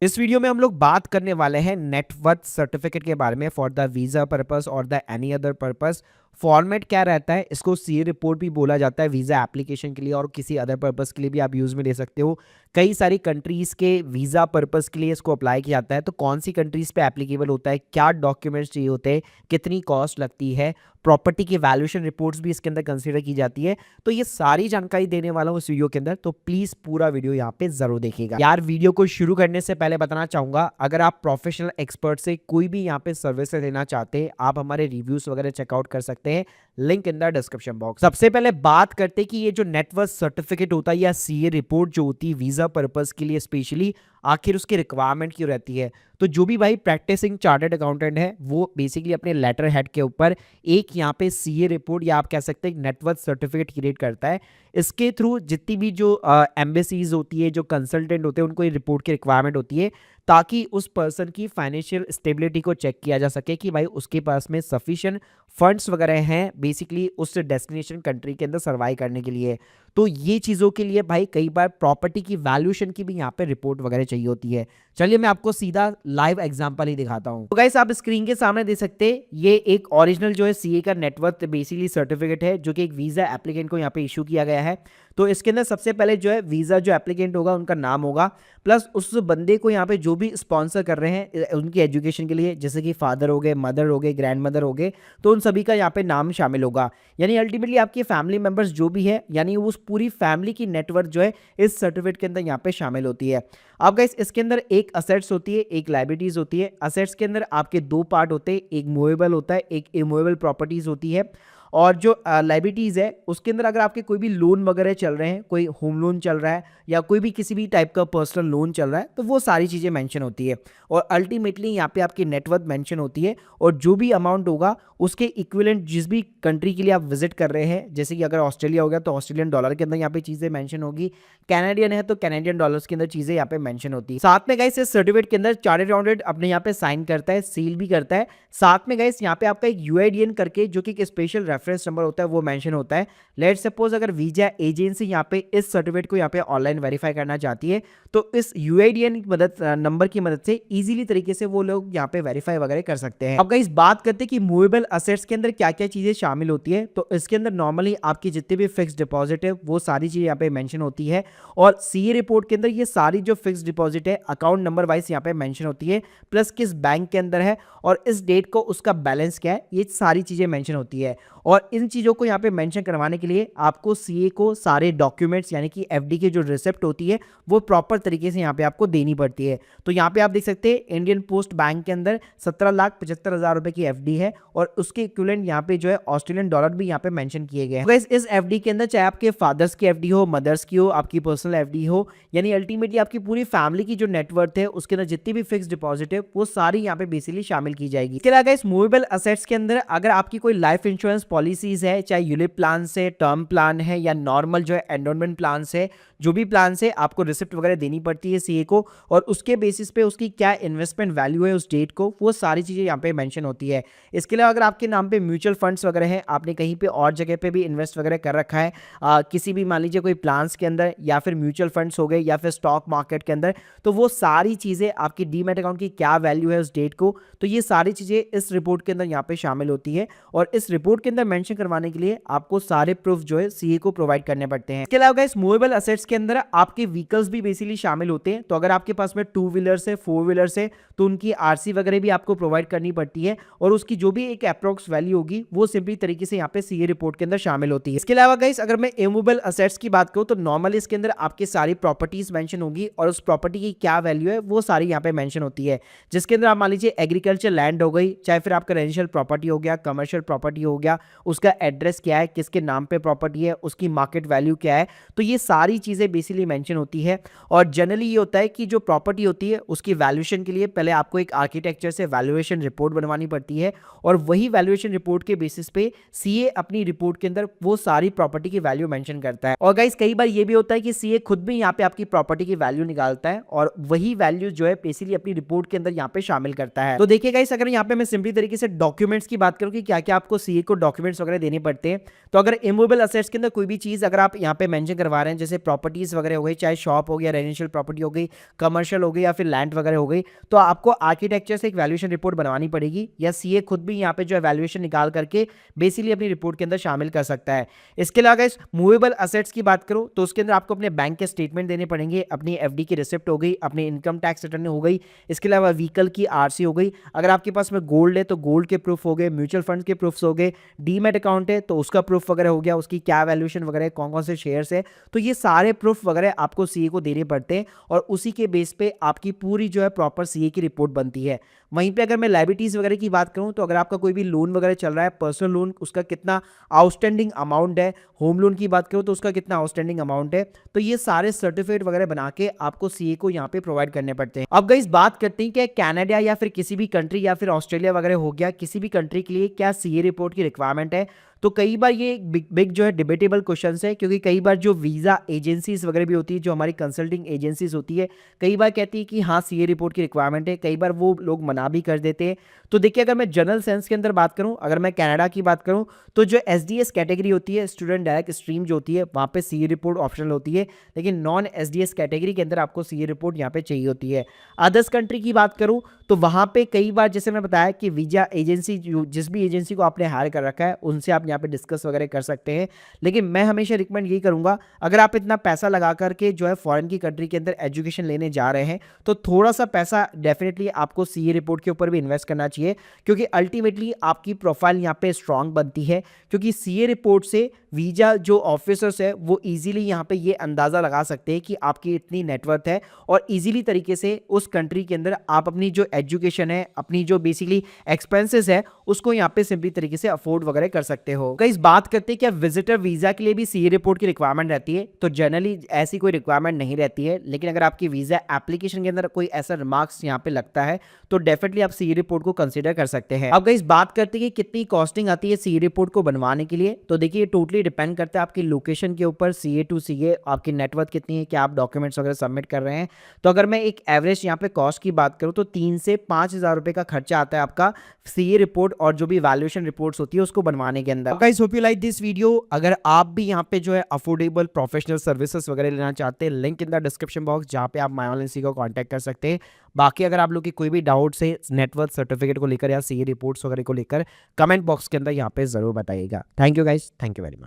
इस वीडियो में हम लोग बात करने वाले हैं नेटवर्थ सर्टिफिकेट के बारे में फॉर द वीज़ा पर्पस और the any other purpose. Format क्या रहता है, इसको सीए रिपोर्ट भी बोला जाता है वीज़ा एप्लीकेशन के लिए और किसी अदर पर्पस के लिए भी आप यूज़ में ले सकते हो। कई सारी कंट्रीज़ के वीज़ा पर्पस के लिए इसको अप्लाई किया जाता है। तो कौन सी कंट्रीज़ पे एप्लीकेबल होता है, क्या डॉक्यूमेंट्स चाहिए होते हैं, कितनी कॉस्ट लगती है, प्रॉपर्टी की वैल्यूएशन रिपोर्ट्स भी इसके अंदर कंसिडर की जाती है। तो ये सारी जानकारी देने वाला हूँ इस वीडियो के अंदर, तो प्लीज़ पूरा वीडियो यहाँ पे ज़रूर देखिएगा। यार वीडियो को शुरू करने से पहले बताना चाहूँगा, अगर आप प्रोफेशनल एक्सपर्ट से कोई भी यहाँ पे सर्विस लेना चाहते हैं, आप हमारे रिव्यूज़ वगैरह चेकआउट कर सकते हैं, link in the description box. सबसे पहले बात करते हैं कि ये जो नेटवर्थ सर्टिफिकेट होता है या सीए रिपोर्ट जो होती है वीज़ा पर्पस के लिए स्पेशली, आखिर उसकी रिक्वायरमेंट क्यों रहती है। तो जो भी भाई प्रैक्टिसिंग चार्टर्ड अकाउंटेंट है वो बेसिकली अपने लेटर हेड के ऊपर एक यहाँ पे सीए रिपोर्ट या आप कह सकते हैं नेटवर्थ सर्टिफिकेट क्रिएट करता है। इसके थ्रू जितनी भी जो एम्बेसीज होती है, जो कंसल्टेंट होते हैं, उनको ये रिपोर्ट की रिक्वायरमेंट होती है ताकि उस पर्सन की फाइनेंशियल स्टेबिलिटी को चेक किया जा सके कि भाई उसके पास में सफिशिएंट फंड्स वगैरह हैं बेसिकली उस डेस्टिनेशन कंट्री के अंदर सर्वाइव करने के लिए। तो ये चीज़ों के लिए भाई कई बार प्रॉपर्टी की वैल्यूएशन की भी यहाँ पे रिपोर्ट वगैरह चाहिए होती है। चलिए मैं आपको सीधा लाइव एग्जांपल ही दिखाता हूँ। तो गाइस आप स्क्रीन के सामने देख सकते हैं, ये एक ओरिजिनल जो है सीए का नेटवर्थ बेसिकली सर्टिफिकेट है जो कि एक वीज़ा एप्लीकेंट को यहाँ पे इशू किया गया है। तो इसके अंदर सबसे पहले जो है वीज़ा जो एप्लीकेंट होगा उनका नाम होगा, प्लस उस बंदे को यहाँ पे जो भी स्पॉन्सर कर रहे हैं उनकी एजुकेशन के लिए, जैसे कि फादर हो गए, मदर हो गए, ग्रैंड मदर हो गए, तो उन सभी का यहाँ पे नाम शामिल होगा। यानी अल्टीमेटली आपके फैमिली मेंबर्स जो भी है, यानी उस पूरी फैमिली की नेटवर्क जो है इस सर्टिफिकेट के अंदर यहाँ पे शामिल होती है। अब गाइस इसके अंदर एक असेट्स होती है, एक लाइबिलिटीज होती है। असेट्स के अंदर आपके दो पार्ट होते हैं, एक मूवेबल होता है, एक इमूवेबल प्रॉपर्टीज होती है। और जो लाइबिलिटीज़ है उसके अंदर अगर आपके कोई भी लोन वगैरह चल रहे हैं, कोई होम लोन चल रहा है या कोई भी किसी भी टाइप का पर्सनल लोन चल रहा है, तो वो सारी चीज़ें मेंशन होती है और अल्टीमेटली यहाँ पे आपकी नेटवर्थ मेंशन होती है। और जो भी अमाउंट होगा उसके इक्विवेलेंट जिस भी कंट्री के लिए आप विजिट कर रहे हैं, जैसे कि अगर ऑस्ट्रेलिया हो गया तो ऑस्ट्रेलियन डॉलर के अंदर यहाँ पे चीज़ें मेंशन होगी, कैनेडियन है तो कैनेडियन डॉलर्स के अंदर चीज़ें यहाँ पे मेंशन होती है। साथ में गाइस इस सर्टिफिकेट के अंदर चार्टर्ड अकाउंटेंट अपने यहाँ पे साइन करता है, सील भी करता है। साथ में गाइस यहाँ पे आपका एक यूआईडीएन करके जो कि एक स्पेशल रेफरेंस नंबर होता है वो मेंशन होता है। लेट्स सपोज अगर वीजा एजेंसी यहाँ पे इस सर्टिफिकेट को यहाँ पे ऑनलाइन वेरीफाई करना चाहती है तो इस यूआईडीएन की मदद नंबर की मदद से इजीली तरीके से वो लोग यहाँ पे वेरीफाई वगैरह कर सकते हैं। अब गाइस बात करते हैं कि मूवेबल असेट्स के अंदर क्या क्या चीजें शामिल होती है। तो इसके अंदर नॉर्मली आपकी जितने भी फिक्स डिपॉजिट है वो सारी चीजें यहाँ पे मेंशन होती है और सीए रिपोर्ट के अंदर ये सारी जो फिक्स डिपॉजिट है अकाउंट नंबर वाइज यहाँ पे मेंशन होती है, प्लस किस बैंक के अंदर है और इस डेट को उसका बैलेंस क्या है, ये सारी चीजें मेंशन होती है। और इन चीज़ों को यहाँ पे मेंशन करवाने के लिए आपको सीए को सारे डॉक्यूमेंट्स यानी कि एफडी की जो रिसिप्ट होती है वो प्रॉपर तरीके से यहाँ पे आपको देनी पड़ती है। तो यहाँ पे आप देख सकते हैं इंडियन पोस्ट बैंक के अंदर 17,75,000 रुपए की एफडी है और उसके इक्विवेलेंट यहाँ पे जो है ऑस्ट्रेलियन डॉलर भी यहाँ पे मेंशन किए गए हैं। तो इस एफडी के अंदर चाहे आपके फादर्स की एफडी हो, मदर्स की हो, आपकी पर्सनल एफडी हो, यानी अल्टीमेटली आपकी पूरी फैमिली की जो नेटवर्थ है उसके अंदर जितनी भी फिक्स डिपॉजिट है वो सारी यहाँ पे बेसिकली शामिल की जाएगी। इसके अलावा इस मूवेबल असेट्स के अंदर अगर आपकी कोई लाइफ इंश्योरेंस पॉलिसीज है, चाहे यूलिप प्लान से, टर्म प्लान है या नॉर्मल जो है एंडोनमेंट प्लान से, जो भी प्लान से आपको रिसिप्ट वगैरह देनी पड़ती है सीए को और उसके बेसिस पे उसकी क्या इन्वेस्टमेंट वैल्यू है उस डेट को, वो सारी चीज़ें यहाँ पे मेंशन होती है। इसके अलावा अगर आपके नाम पे म्यूचुअल फंड्स वगैरह हैं, आपने कहीं पे और जगह पे भी इन्वेस्ट वगैरह कर रखा है किसी भी मान लीजिए कोई प्लान्स के अंदर या फिर म्यूचुअल फंड्स हो गए या फिर स्टॉक मार्केट के अंदर, तो वो सारी चीज़ें आपकी डीमैट अकाउंट की क्या वैल्यू है उस डेट को, तो ये सारी चीज़ें इस रिपोर्ट के अंदर यहाँ पे शामिल होती है और इस रिपोर्ट के अंदर मेंशन करवाने के लिए आपको सारे प्रूफ जो है सीए को प्रोवाइड करने पड़ते हैं। इसके अलावा इस मूवेबल असेट्स के अंदर आपके व्हीकल्स भी बेसिकली शामिल होते हैं। तो अगर आपके पास में 2 व्हीलर्स है, 4 व्हीलर्स है, तो उनकी आरसी वगैरह भी आपको प्रोवाइड करनी पड़ती है और उसकी जो भी एक अप्रोक्स वैल्यू होगी वो सिंपली तरीके से यहाँ पे सीए रिपोर्ट के अंदर शामिल होती है। इसके अलावा गाइस अगर मैं इमूवेबल असेट्स की बात करूँ तो नॉर्मली इसके अंदर आपकी सारी प्रॉपर्टीज मेंशन होगी और उस प्रॉपर्टी की क्या वैल्यू है वो सारी यहाँ पे मेंशन होती है, जिसके अंदर आप मान लीजिए एग्रीकल्चर लैंड हो गई, चाहे फिर आपका रेजिडेंशियल प्रॉपर्टी हो गया, कमर्शियल प्रॉपर्टी हो गया, उसका एड्रेस क्या है, किसके नाम पे प्रॉपर्टी है, उसकी मार्केट वैल्यू क्या है, तो ये सारी चीज़ें बेसिकली मेंशन होती है। और जनरली ये होता है कि जो प्रॉपर्टी होती है उसकी वैल्यूएशन के लिए पहले आपको एक आर्किटेक्चर से वैल्यूएशन रिपोर्ट बनवानी पड़ती है और वही वैल्यूएशन रिपोर्ट के बेसिस पे सीए अपनी रिपोर्ट के अंदर वो सारी प्रॉपर्टी की वैल्यू मेंशन करता है। और गाइस कई बार ये भी होता है कि सीए खुद भी यहाँ पे आपकी प्रॉपर्टी की वैल्यू निकालता है और वही वैल्यू जो है बेसिकली अपनी रिपोर्ट के अंदर यहाँ पे शामिल करता है। तो देखिए गाइस अगर यहाँ पे मैं सिंपली तरीके से डॉक्यूमेंट्स की बात करूँ कि क्या क्या आपको सीए को डॉक्यूमेंट्स वगैरह देने पड़ते हैं, तो अगर इमूवेबल असेट्स के अंदर कोई भी चीज अगर आप यहाँ पे मेंशन करवा रहे हैं, जैसे प्रॉपर्टी प्रॉपर्टीज़ वगैरह हो गई, चाहे शॉप हो गया, रेजिडेंशियल प्रॉपर्टी हो गई, कमर्शियल हो गई या फिर लैंड वगैरह हो गई, तो आपको आर्किटेक्चर से एक वैल्यूएशन रिपोर्ट बनवानी पड़ेगी, या सीए खुद भी यहाँ पे जो है वैल्यूएशन निकाल करके बेसिकली अपनी रिपोर्ट के अंदर शामिल कर सकता है। इसके अलावा इस मूवेबल असेट्स की बात करूँ तो उसके अंदर आपको अपने बैंक के स्टेटमेंट देने पड़ेंगे, अपनी एफडी की रिसिप्ट हो गई, अपनी इनकम टैक्स रिटर्न हो गई, इसके अलावा व्हीकल की आरसी हो गई, अगर आपके पास में गोल्ड है तो गोल्ड के प्रूफ हो गए, म्यूचुअल फंड के प्रूफ्स हो गए, डीमैट अकाउंट है तो उसका प्रूफ वगैरह हो गया, उसकी क्या वैल्यूएशन वगैरह, कौन कौन से शेयर्स है, तो ये सारे प्रूफ वगैरह आपको सीए को देने पड़ते हैं और उसी के बेस पे आपकी पूरी जो है प्रॉपर सीए की रिपोर्ट बनती है। वहीं पे अगर मैं लायबिलिटीज वगैरह की बात करूं तो अगर आपका कोई भी लोन वगैरह चल रहा है, पर्सनल लोन, उसका कितना आउटस्टैंडिंग अमाउंट है, होम लोन की बात करूं तो उसका कितना आउटस्टैंडिंग अमाउंट है, तो ये सारे सर्टिफिकेट वगैरह बना के आपको सीए को यहाँ पे प्रोवाइड करने पड़ते हैं। अब गाइस बात करते हैं कि कनाडा या फिर किसी भी कंट्री या फिर ऑस्ट्रेलिया वगैरह हो गया, किसी भी कंट्री के लिए क्या सीए रिपोर्ट की रिक्वायरमेंट है। तो कई बार ये बिग जो है डिबेटेबल क्वेश्चन है, क्योंकि कई बार जो वीज़ा एजेंसीज वगैरह भी होती है, जो हमारी कंसल्टिंग एजेंसीज होती है, कई बार कहती है कि हाँ सीए रिपोर्ट की रिक्वायरमेंट है, कई बार वो लोग मना भी कर देते हैं। तो देखिए अगर मैं जनरल सेंस के अंदर बात करूं, अगर मैं कनाडा की बात करूं तो जो एसडीएस कैटेगरी होती है, स्टूडेंट डायरेक्ट स्ट्रीम जो होती है, वहाँ पे सीए रिपोर्ट ऑप्शनल होती है, लेकिन नॉन एसडीएस कैटेगरी के अंदर आपको सीए रिपोर्ट यहाँ पे चाहिए होती है। अदर्स कंट्री की बात करूँ तो वहाँ पे कई बार जैसे मैं बताया कि वीज़ा एजेंसी जिस भी एजेंसी को आपने हायर कर रखा है उनसे आप यहाँ पे डिस्कस वगैरह कर सकते हैं, लेकिन मैं हमेशा रिकमेंड यही करूँगा, अगर आप इतना पैसा लगा करके जो है फॉरेन की कंट्री के अंदर एजुकेशन लेने जा रहे हैं तो थोड़ा सा पैसा डेफिनेटली आपको सीए रिपोर्ट के ऊपर भी इन्वेस्ट करना चाहिए, क्योंकि अल्टीमेटली आपकी प्रोफाइल यहाँ पे स्ट्रांग बनती है, क्योंकि सीए रिपोर्ट से वीज़ा जो ऑफिसर्स है वो इजीली यहाँ पे ये अंदाज़ा लगा सकते हैं कि आपकी इतनी नेटवर्थ है और इजीली तरीके से उस कंट्री के अंदर आप अपनी जो एजुकेशन है, अपनी जो बेसिकली एक्सपेंसेस है, उसको यहाँ पे सिंपली तरीके से अफोर्ड वगैरह कर सकते हो। गाइस बात करते हैं क्या विजिटर वीज़ा के लिए भी सीए रिपोर्ट की रिक्वायरमेंट रहती है, तो जनरली ऐसी कोई रिक्वायरमेंट नहीं रहती है, लेकिन अगर आपकी वीज़ा एप्लीकेशन के अंदर कोई ऐसा रिमार्क्स यहाँ पे लगता है तो डेफिनेटली आप सीए रिपोर्ट को कंसिडर कर सकते हैं। अब गाइस बात करते हैं कि कितनी कॉस्टिंग आती है सीए रिपोर्ट को बनवाने के लिए, तो देखिए टोटली डिपेंड करता है आपकी लोकेशन के ऊपर, सीए टू सीए आपकी नेटवर्थ कितनी है, क्या आप डॉक्यूमेंट्स वगैरह सबमिट कर रहे हैं। तो अगर मैं एक एवरेज यहाँ पे कॉस्ट की बात करूँ तो 3 से 5,000 रुपए का खर्चा आता है आपका सीए रिपोर्ट और जो भी वैल्यूएशन रिपोर्ट्स होती है उसको बनवाने के अंदर। Guys hope you like this video. अगर आप भी यहाँ पे जो है अफोर्डेबल प्रोफेशनल सर्विसेज वगैरह लेना चाहते हैं, link in the description box जहाँ पे आप माइऑनलाइन को कॉन्टैक्ट कर सकते हैं। बाकी अगर आप लोग की कोई भी डाउट्स है नेटवर्क सर्टिफिकेट को लेकर या सीए रिपोर्ट्स वगैरह को लेकर, कमेंट बॉक्स के अंदर यहाँ पे जरूर बताइएगा। Thank you guys, thank you very much.